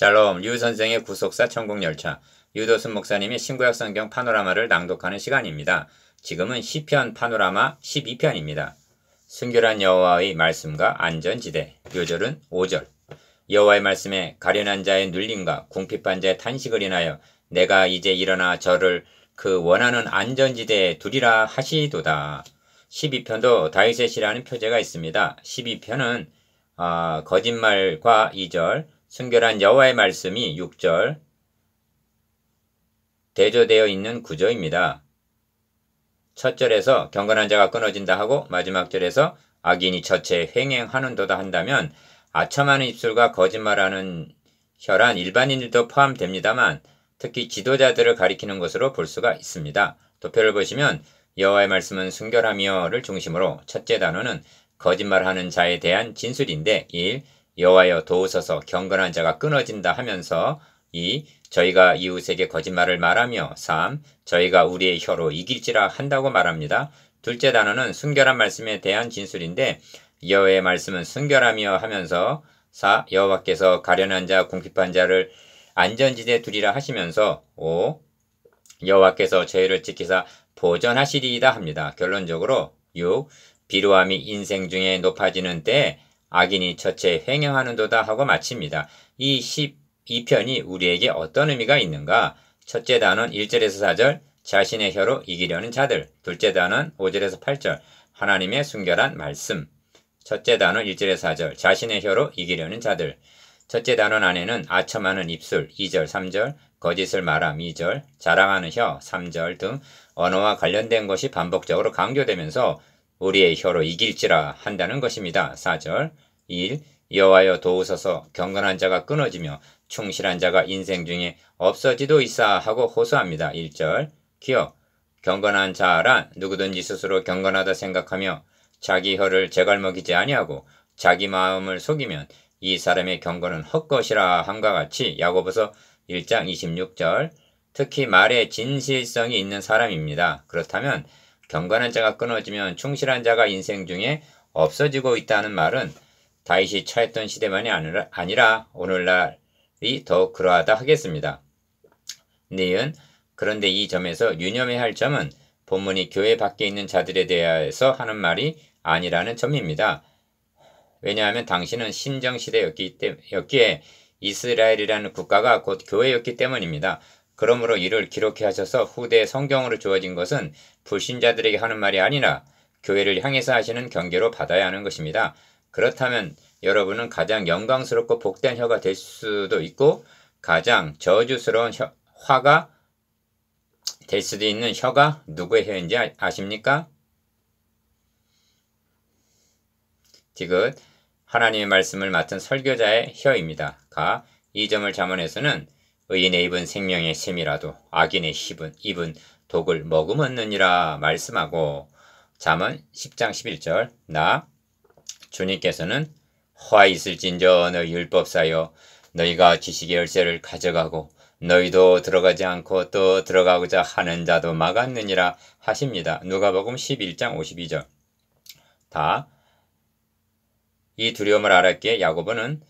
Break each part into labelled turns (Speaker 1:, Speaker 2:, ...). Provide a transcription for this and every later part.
Speaker 1: 샬롬, 류 선생의 구속사 천국열차, 유도순 목사님의 신구약 성경 파노라마를 낭독하는 시간입니다. 지금은 시편 파노라마 12편입니다. 순결한 여호와의 말씀과 안전지대, 요절은 5절. 여호와의 말씀에 가련한 자의 눌림과 궁핍한 자의 탄식을 인하여 내가 이제 일어나 저를 그 원하는 안전지대에 두리라 하시도다. 12편도 다윗의 시라는 표제가 있습니다. 12편은 거짓말과 2절, 순결한 여호와의 말씀이 6절 대조되어 있는 구조입니다. 첫 절에서 경건한 자가 끊어진다 하고 마지막 절에서 악인이 저체 횡행하는도다 한다면 아첨하는 입술과 거짓말하는 혀란 일반인들도 포함됩니다만 특히 지도자들을 가리키는 것으로 볼 수가 있습니다. 도표를 보시면 여호와의 말씀은 순결하며를 중심으로 첫째 단어는 거짓말하는 자에 대한 진술인데 1. 여호와여 도우소서 경건한 자가 끊어진다 하면서 2. 저희가 이웃에게 거짓말을 말하며 3. 저희가 우리의 혀로 이길지라 한다고 말합니다. 둘째 단어는 순결한 말씀에 대한 진술인데 여호와의 말씀은 순결하며 하면서 4. 여호와께서 가련한 자 궁핍한 자를 안전지대에 두리라 하시면서 5. 여호와께서 저희를 지키사 보전하시리이다 합니다. 결론적으로 6. 비루함이 인생 중에 높아지는 때에 악인이 처체 횡행하는도다 하고 마칩니다. 이 12편이 우리에게 어떤 의미가 있는가? 첫째 단원 1절에서 4절 자신의 혀로 이기려는 자들. 둘째 단원 5절에서 8절 하나님의 순결한 말씀. 첫째 단원 1절에서 4절 자신의 혀로 이기려는 자들. 첫째 단원 안에는 아첨하는 입술 2절 3절 거짓을 말함 2절 자랑하는 혀 3절 등 언어와 관련된 것이 반복적으로 강조되면서 우리의 혀로 이길지라 한다는 것입니다. 4절 1. 여호와여 도우소서 경건한 자가 끊어지며 충실한 자가 인생 중에 없어지도이사 하고 호소합니다. 1절 기억 경건한 자란 누구든지 스스로 경건하다 생각하며 자기 혀를 제갈먹이지 아니하고 자기 마음을 속이면 이 사람의 경건은 헛것이라 함과 같이 야고보서 1장 26절 특히 말에 진실성이 있는 사람입니다. 그렇다면 경건한 자가 끊어지면 충실한 자가 인생 중에 없어지고 있다는 말은 다윗이 처했던 시대만이 아니라 오늘날이 더욱 그러하다 하겠습니다. 니은 그런데 이 점에서 유념해야 할 점은 본문이 교회 밖에 있는 자들에 대해서 하는 말이 아니라는 점입니다. 왜냐하면 당시는 신정시대였기에 이스라엘이라는 국가가 곧 교회였기 때문입니다. 그러므로 이를 기록해 하셔서 후대 성경으로 주어진 것은 불신자들에게 하는 말이 아니라 교회를 향해서 하시는 경계로 받아야 하는 것입니다. 그렇다면 여러분은 가장 영광스럽고 복된 혀가 될 수도 있고 가장 저주스러운 화가 될 수도 있는 혀가 누구의 혀인지 아십니까? 디귿 하나님의 말씀을 맡은 설교자의 혀입니다. 가 이 점을 잠언에서는 의인의 입은 생명의 샘이라도 악인의 입은 독을 머금었느니라 말씀하고 잠언 10장 11절 나 주님께서는 화 있을진저 너희 율법사여 너희가 지식의 열쇠를 가져가고 너희도 들어가지 않고 또 들어가고자 하는 자도 막았느니라 하십니다. 누가복음 11장 52절 다 이 두려움을 알았기에 야고보는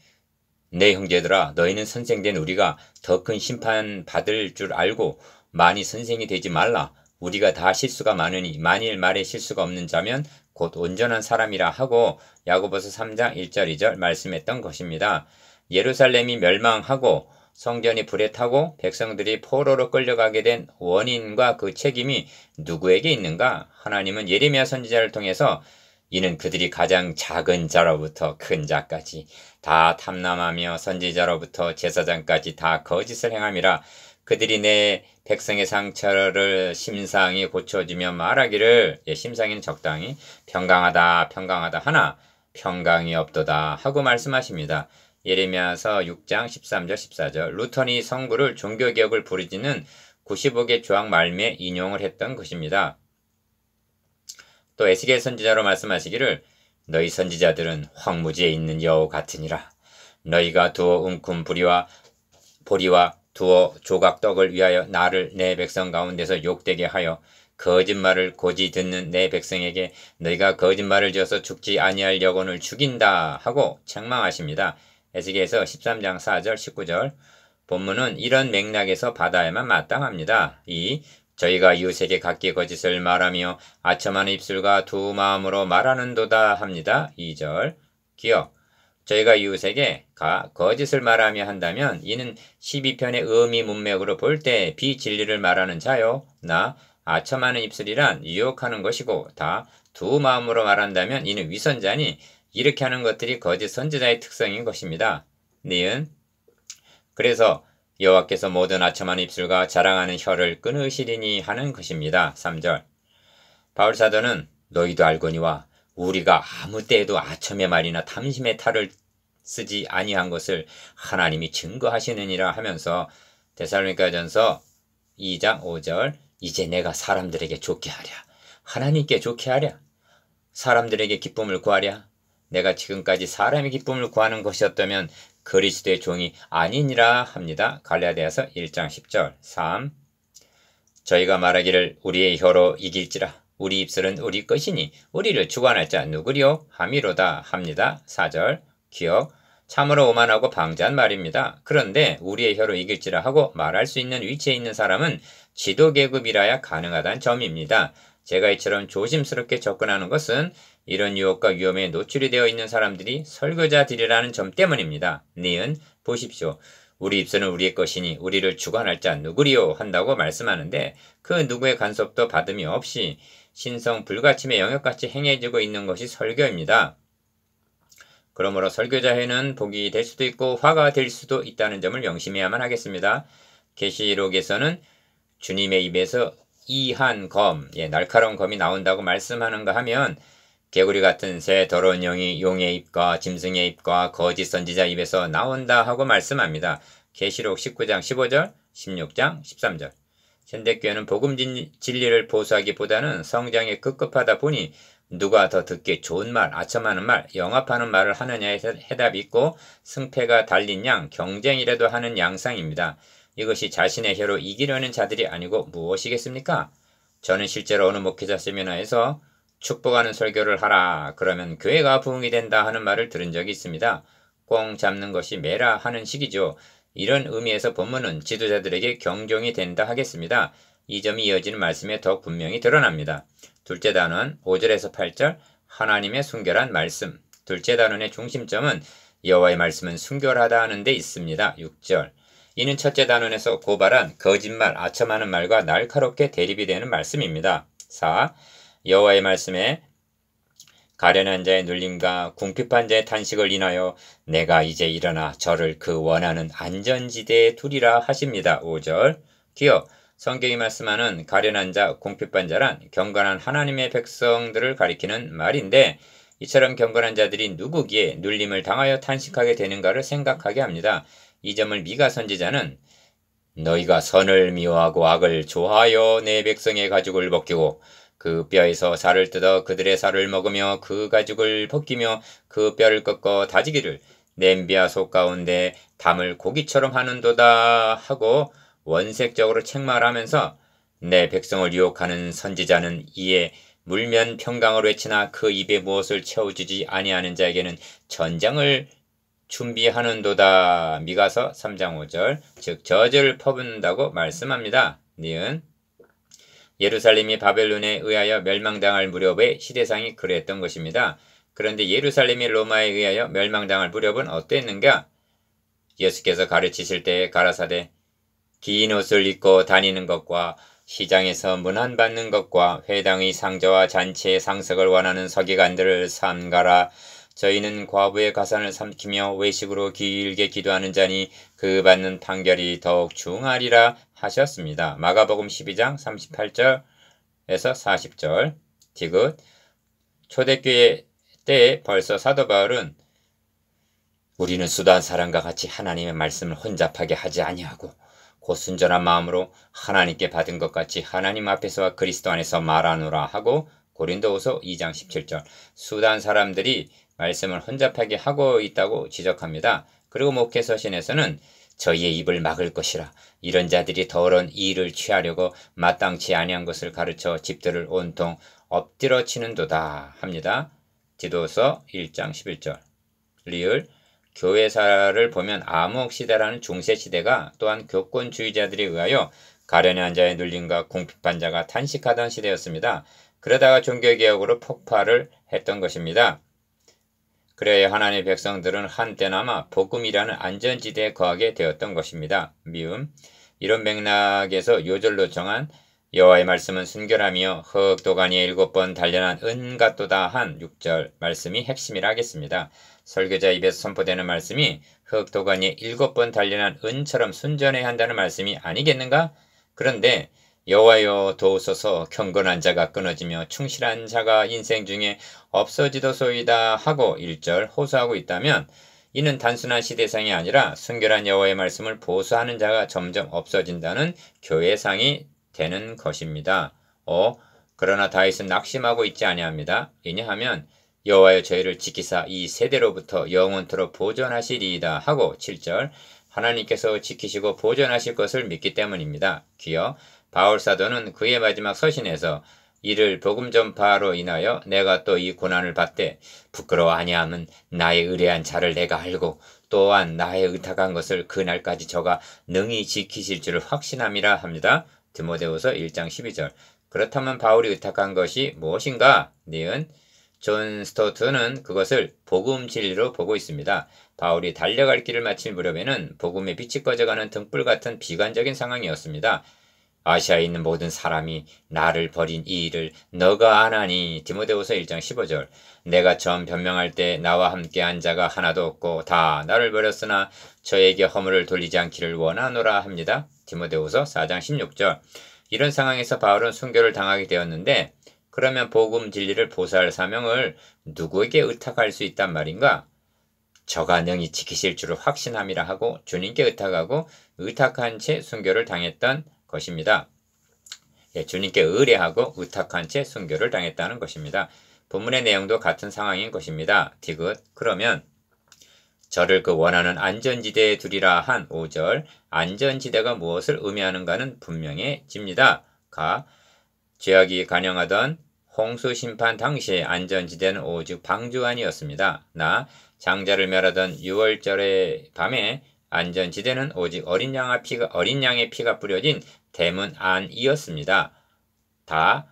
Speaker 1: 내 형제들아 너희는 선생된 우리가 더 큰 심판 받을 줄 알고 많이 선생이 되지 말라. 우리가 다 실수가 많으니 만일 말에 실수가 없는 자면 곧 온전한 사람이라 하고 야고보서 3장 1절 2절 말씀했던 것입니다. 예루살렘이 멸망하고 성전이 불에 타고 백성들이 포로로 끌려가게 된 원인과 그 책임이 누구에게 있는가? 하나님은 예레미야 선지자를 통해서 이는 그들이 가장 작은 자로부터 큰 자까지 다 탐람하며 선지자로부터 제사장까지 다 거짓을 행함이라. 그들이 내 백성의 상처를 심상히 고쳐주며 말하기를 심상이는 적당히 평강하다 하나 평강이 없도다 하고 말씀하십니다. 예레미야서 6장 13절 14절 루턴이 성구를 종교개혁을 부르짖는 95개 조항 말미에 인용을 했던 것입니다. 또 에스겔 선지자로 말씀하시기를 너희 선지자들은 황무지에 있는 여우 같으니라. 너희가 두어 움큼 보리와 두어 조각 떡을 위하여 나를 내 백성 가운데서 욕되게 하여 거짓말을 고지 듣는 내 백성에게 너희가 거짓말을 지어서 죽지 아니할 여건을 죽인다 하고 책망하십니다. 에스겔서 13장 4절 19절. 본문은 이런 맥락에서 받아야만 마땅합니다. 2. 저희가 이웃에게 각기 거짓을 말하며 아첨하는 입술과 두 마음으로 말하는도다 합니다. 2절. 기억. 저희가 이웃에게 거짓을 말하며 한다면 이는 12편의 의미 문맥으로 볼 때 비진리를 말하는 자요. 나 아첨하는 입술이란 유혹하는 것이고 다 두 마음으로 말한다면 이는 위선자니 이렇게 하는 것들이 거짓 선지자의 특성인 것입니다. 니은. 그래서 여호와께서 모든 아첨하는 입술과 자랑하는 혀를 끊으시리니 하는 것입니다. 3절. 바울사도는 너희도 알거니와 우리가 아무 때에도 아첨의 말이나 탐심의 탈을 쓰지 아니한 것을 하나님이 증거하시느니라 하면서 데살로니가전서 2장 5절. 이제 내가 사람들에게 좋게 하랴, 하나님께 좋게 하랴, 사람들에게 기쁨을 구하랴. 내가 지금까지 사람의 기쁨을 구하는 것이었다면 그리스도의 종이 아니니라 합니다. 갈라디아서 1장 10절. 3. 저희가 말하기를 우리의 혀로 이길지라 우리 입술은 우리 것이니 우리를 주관할 자 누구리요 함이로다 합니다. 4절. 기억. 참으로 오만하고 방자한 말입니다. 그런데 우리의 혀로 이길지라 하고 말할 수 있는 위치에 있는 사람은 지도계급이라야 가능하다는 점입니다. 제가 이처럼 조심스럽게 접근하는 것은 이런 유혹과 위험에 노출이 되어 있는 사람들이 설교자들이라는 점 때문입니다. 니은. 보십시오. 우리 입술은 우리의 것이니 우리를 주관할 자 누구리요 한다고 말씀하는데 그 누구의 간섭도 받음이 없이 신성 불가침의 영역같이 행해지고 있는 것이 설교입니다. 그러므로 설교자회는 복이 될 수도 있고 화가 될 수도 있다는 점을 명심해야만 하겠습니다. 계시록에서는 주님의 입에서 이한 검, 날카로운 검이 나온다고 말씀하는가 하면 개구리 같은 새 더러운 영이 용의 입과 짐승의 입과 거짓 선지자 입에서 나온다 하고 말씀합니다. 계시록 19장 15절, 16장 13절. 현대교회는 복음 진리를 보수하기보다는 성장에 급급하다 보니 누가 더 듣기 좋은 말, 아첨하는 말, 영합하는 말을 하느냐에 해답이 있고 승패가 달린 양, 경쟁이라도 하는 양상입니다. 이것이 자신의 혀로 이기려는 자들이 아니고 무엇이겠습니까? 저는 실제로 어느 목회자 세미나에서 축복하는 설교를 하라 그러면 교회가 부흥이 된다 하는 말을 들은 적이 있습니다. 꽁 잡는 것이 매라 하는 식이죠. 이런 의미에서 본문은 지도자들에게 경종이 된다 하겠습니다. 이 점이 이어지는 말씀에 더 분명히 드러납니다. 둘째 단원 5절에서 8절 하나님의 순결한 말씀. 둘째 단원의 중심점은 여호와의 말씀은 순결하다 하는 데 있습니다. 6절. 이는 첫째 단원에서 고발한 거짓말, 아첨하는 말과 날카롭게 대립이 되는 말씀입니다. 4. 여호와의 말씀에 가련한 자의 눌림과 궁핍한 자의 탄식을 인하여 내가 이제 일어나 저를 그 원하는 안전지대에 두리라 하십니다. 5절. 기억. 성경이 말씀하는 가련한 자, 궁핍한 자란 경건한 하나님의 백성들을 가리키는 말인데 이처럼 경건한 자들이 누구기에 눌림을 당하여 탄식하게 되는가를 생각하게 합니다. 이 점을 미가 선지자는 너희가 선을 미워하고 악을 좋아하여 내 백성의 가죽을 벗기고 그 뼈에서 살을 뜯어 그들의 살을 먹으며 그 가죽을 벗기며 그 뼈를 꺾어 다지기를 냄비와 속 가운데 담을 고기처럼 하는도다 하고 원색적으로 책말하면서 내 백성을 유혹하는 선지자는 이에 물면 평강을 외치나 그 입에 무엇을 채워주지 아니하는 자에게는 전장을 준비하는도다. 미가서 3장 5절 즉 저주를 퍼붓는다고 말씀합니다. 니은. 예루살렘이 바벨론에 의하여 멸망당할 무렵의 시대상이 그랬던 것입니다. 그런데 예루살렘이 로마에 의하여 멸망당할 무렵은 어땠는가? 예수께서 가르치실 때 가라사대 긴 옷을 입고 다니는 것과 시장에서 문안받는 것과 회당의 상저와 잔치의 상석을 원하는 서기관들을 삼가라. 저희는 과부의 가산을 삼키며 외식으로 길게 기도하는 자니 그 받는 판결이 더욱 중하리라 하셨습니다. 마가복음 12장 38절에서 40절. 디귿. 초대교회 때 벌써 사도 바울은 우리는 수단 사람과 같이 하나님의 말씀을 혼잡하게 하지 아니하고 곧 순전한 마음으로 하나님께 받은 것 같이 하나님 앞에서와 그리스도 안에서 말하노라 하고 고린도후서 2장 17절. 수단 사람들이 말씀을 혼잡하게 하고 있다고 지적합니다. 그리고 목회서신에서는 저희의 입을 막을 것이라 이런 자들이 더러운 일을 취하려고 마땅치 아니한 것을 가르쳐 집들을 온통 엎드려 치는도다 합니다. 디도서 1장 11절. 리을. 교회사를 보면 암흑시대라는 중세시대가 또한 교권주의자들에 의하여 가련한 자의 눌림과 궁핍한 자가 탄식하던 시대였습니다. 그러다가 종교개혁으로 폭발을 했던 것입니다. 그래야 하나님의 백성들은 한때나마 복음이라는 안전지대에 거하게 되었던 것입니다. 미음. 이런 맥락에서 요절로 정한 여호와의 말씀은 순결하며 흑도가니에 7번 단련한 은 같도다 한 6절 말씀이 핵심이라 하겠습니다. 설교자 입에서 선포되는 말씀이 흑도가니에 7번 단련한 은처럼 순전해야 한다는 말씀이 아니겠는가? 그런데 여호와여 도우소서 경건한 자가 끊어지며 충실한 자가 인생 중에 없어지도소이다 하고 1절 호소하고 있다면 이는 단순한 시대상이 아니라 순결한 여호와의 말씀을 보수하는 자가 점점 없어진다는 교회상이 되는 것입니다. 그러나 다윗은 낙심하고 있지 아니합니다. 왜냐하면 여호와여 저희를 지키사 이 세대로부터 영원토록 보존하시리이다 하고 7절 하나님께서 지키시고 보존하실 것을 믿기 때문입니다. 기여 바울 사도는 그의 마지막 서신에서 이를 복음 전파로 인하여 내가 또 이 고난을 받되 부끄러워 아니함은 나의 의뢰한 자를 내가 알고 또한 나의 의탁한 것을 그날까지 저가 능히 지키실 줄을 확신함이라 합니다. 디모데후서 1장 12절. 그렇다면 바울이 의탁한 것이 무엇인가? 니은 존 스토트는 그것을 복음 진리로 보고 있습니다. 바울이 달려갈 길을 마칠 무렵에는 복음의 빛이 꺼져가는 등불 같은 비관적인 상황이었습니다. 아시아에 있는 모든 사람이 나를 버린 이 일을 너가 아나니. 디모데후서 1장 15절. 내가 처음 변명할 때 나와 함께 한 자가 하나도 없고 다 나를 버렸으나 저에게 허물을 돌리지 않기를 원하노라 합니다. 디모데후서 4장 16절. 이런 상황에서 바울은 순교를 당하게 되었는데 그러면 복음 진리를 보수할 사명을 누구에게 의탁할 수 있단 말인가? 저가 능히 지키실 줄을 확신함이라 하고 주님께 의탁하고 의탁한 채 순교를 당했던 것입니다. 주님께 의뢰하고 의탁한 채 순교를 당했다는 것입니다. 본문의 내용도 같은 상황인 것입니다. 디귿. 그러면 저를 그 원하는 안전지대에 두리라 한 5절. 안전지대가 무엇을 의미하는가는 분명해집니다. 가. 죄악이 간영하던 홍수 심판 당시의 안전지대는 오직 방주안이었습니다. 나. 장자를 멸하던 6월절의 밤에 안전지대는 오직 어린 양의 피가 뿌려진 대문 안이었습니다. 다.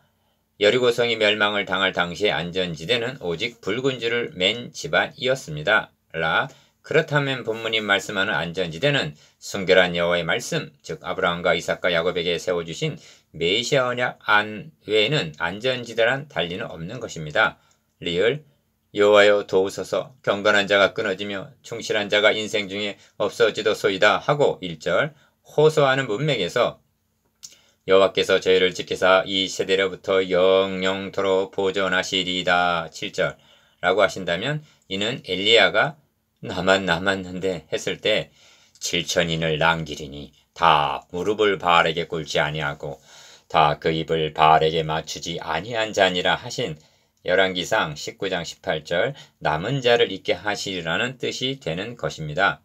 Speaker 1: 여리고성이 멸망을 당할 당시의 안전지대는 오직 붉은 줄을 맨 집안이었습니다. 라. 그렇다면 본문이 말씀하는 안전지대는 순결한 여호와의 말씀, 즉 아브라함과 이삭과 야곱에게 세워주신 메시아 언약 안 외에는 안전지대란 달리는 없는 것입니다. 리을. 여호와여 도우소서 경건한 자가 끊어지며 충실한 자가 인생 중에 없어지도소이다 하고 1절 호소하는 문맥에서 여호와께서 저희를 지키사 이 세대로부터 영영토록 보존하시리이다 7절 라고 하신다면 이는 엘리야가 나만 남았는데 했을 때 7천인을 남기리니 다 무릎을 바알에게 꿇지 아니하고 다 그 입을 바알에게 맞추지 아니한 자니라 하신 열왕기상 19장 18절 남은 자를 있게 하시리라는 뜻이 되는 것입니다.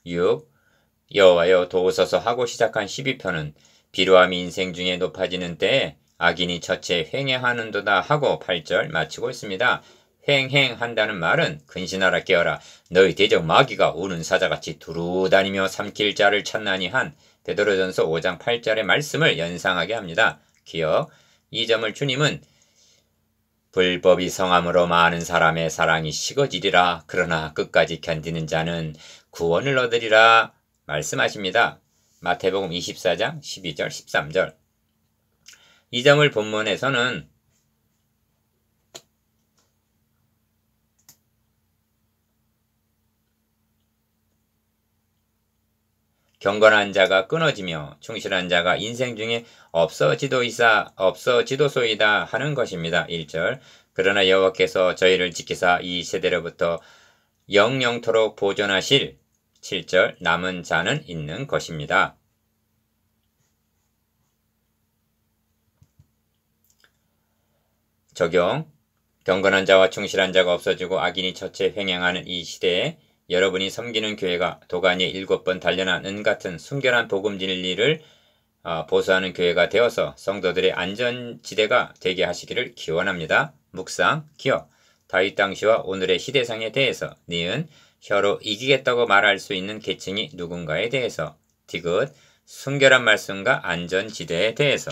Speaker 1: 6. 여호와여 도우소서 하고 시작한 12편은 비루함이 인생 중에 높아지는 때에 악인이 처체 횡행하는도다 하고 8절 마치고 있습니다. 횡행한다는 말은 근신하라 깨어라 너희 대적 마귀가 우는 사자같이 두루다니며 삼킬 자를 찾나니 한 베드로전서 5장 8절의 말씀을 연상하게 합니다. 기억. 이 점을 주님은 불법이 성함으로 많은 사람의 사랑이 식어지리라 그러나 끝까지 견디는 자는 구원을 얻으리라 말씀하십니다. 마태복음 24장 12절 13절. 이 점을 본문에서는 경건한 자가 끊어지며 충실한 자가 인생 중에 없어지도소이다 하는 것입니다. 1절. 그러나 여호와께서 저희를 지키사 이 세대로부터 영영토록 보존하실 7절 남은 자는 있는 것입니다. 적용. 경건한 자와 충실한 자가 없어지고 악인이 처체 횡행하는 이 시대에 여러분이 섬기는 교회가 도가니에 7번 단련한 은 같은 순결한 복음 진리를 보수하는 교회가 되어서 성도들의 안전지대가 되게 하시기를 기원합니다. 묵상, 기억. 다윗 당시와 오늘의 시대상에 대해서 니은 혀로 이기겠다고 말할 수 있는 계층이 누군가에 대해서. 디귿, 순결한 말씀과 안전지대에 대해서.